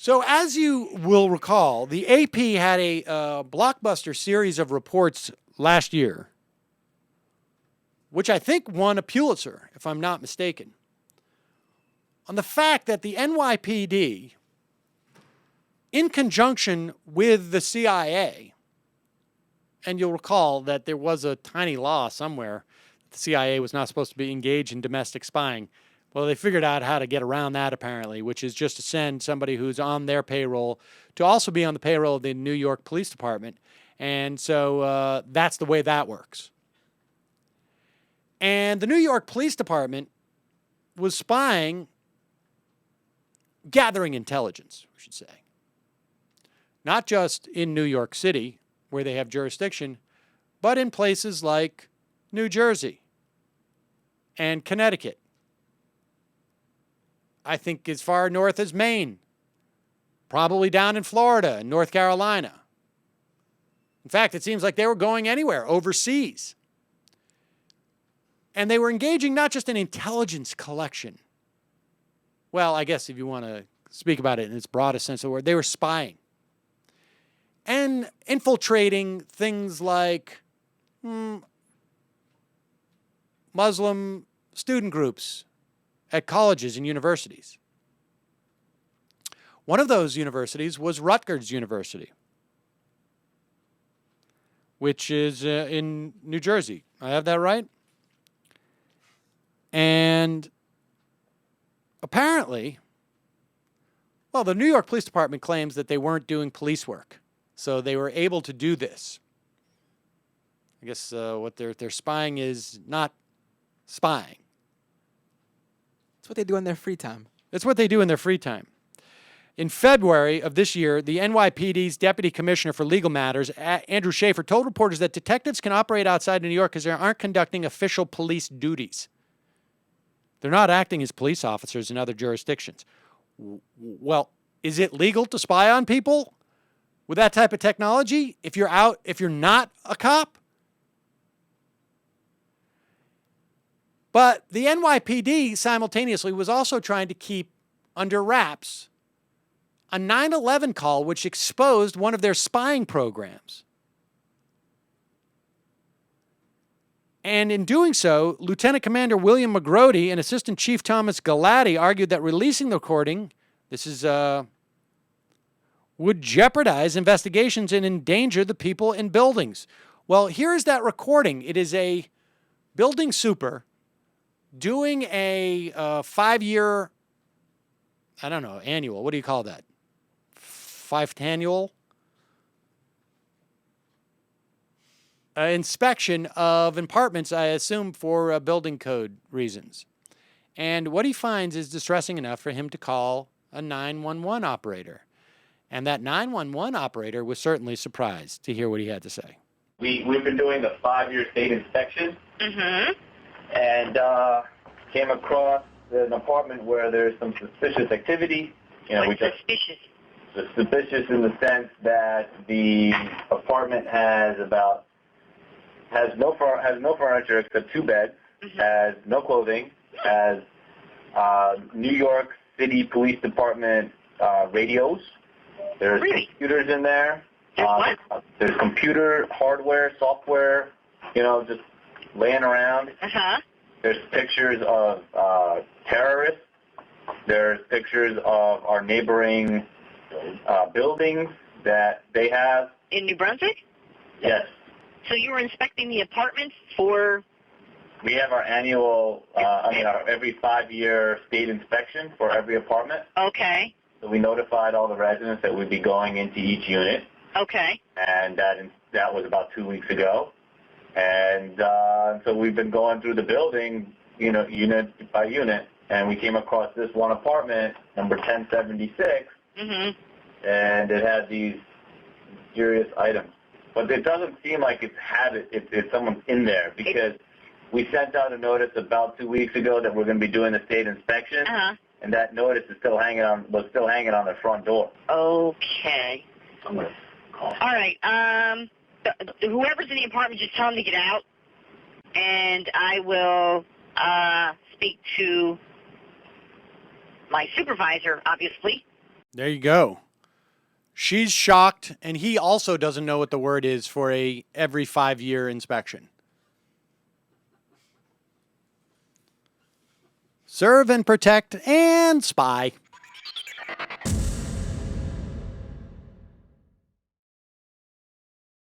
So as you will recall, the AP had a blockbuster series of reports last year, which I think won a Pulitzer, if I'm not mistaken, on the fact that the NYPD, in conjunction with the CIA, and you'll recall that there was a tiny law somewhere that the CIA was not supposed to be engaged in domestic spying. Well, they figured out how to get around that, apparently, which is just to send somebody who's on their payroll to also be on the payroll of the New York Police Department. And so that's the way that works. And the New York Police Department was spying, gathering intelligence, we should say. Not just in New York City, where they have jurisdiction, but in places like New Jersey and Connecticut. I think as far north as Maine, probably down in Florida and North Carolina. In fact, it seems like they were going anywhere overseas. And they were engaging not just in intelligence collection. Well, I guess if you want to speak about it in its broadest sense of the word, they were spying. And infiltrating things like Muslim student groups at colleges and universities. One of those universities was Rutgers University, which is in New Jersey. I have that right? And apparently, well, the New York Police Department claims that they weren't doing police work, so they were able to do this. I guess what they're spying is not spying. It's what they do in their free time. It's what they do in their free time. In February of this year, the NYPD's Deputy Commissioner for Legal Matters, Andrew Schaefer, told reporters that detectives can operate outside of New York because they aren't conducting official police duties. They're not acting as police officers in other jurisdictions. Well, is it legal to spy on people with that type of technology if you're not a cop? But the NYPD simultaneously was also trying to keep under wraps a 9/11 call which exposed one of their spying programs. And in doing so, Lieutenant Commander William McGrody and Assistant Chief Thomas Galati argued that releasing the recording, would jeopardize investigations and endanger the people in buildings. Well, here's that recording. It is a building super doing a 5-year, I don't know, annual. What do you call that? 5th annual inspection of apartments, I assume for building code reasons. And what he finds is distressing enough for him to call a 911 operator. And that 911 operator was certainly surprised to hear what he had to say. We've been doing a 5-year state inspection. Mm-hmm. And came across an apartment where there's some suspicious activity. Suspicious? Suspicious in the sense that the apartment has no furniture except 2 beds, mm-hmm. has no clothing, has New York City Police Department radios. There's computers in there. There's computer hardware, software, just laying around. Uh-huh. There's pictures of terrorists. There's pictures of our neighboring buildings that they have. In New Brunswick? Yes. So you were inspecting the apartments for? We have our annual, our every 5-year state inspection for every apartment. Okay. So we notified all the residents that we'd be going into each unit. Okay. And that was about 2 weeks ago. And so we've been going through the building, unit by unit, and we came across this one apartment, number 1076, mm-hmm. and it had these serious items. But it doesn't seem like it's someone's in there, because we sent out a notice about 2 weeks ago that we're going to be doing a state inspection, uh-huh. and that notice was still hanging on the front door. Okay. I'm going to call. All right. Whoever's in the apartment, just tell them to get out, and I will speak to my supervisor, obviously. There you go. She's shocked, and he also doesn't know what the word is for a every 5-year inspection. Serve and protect and spy.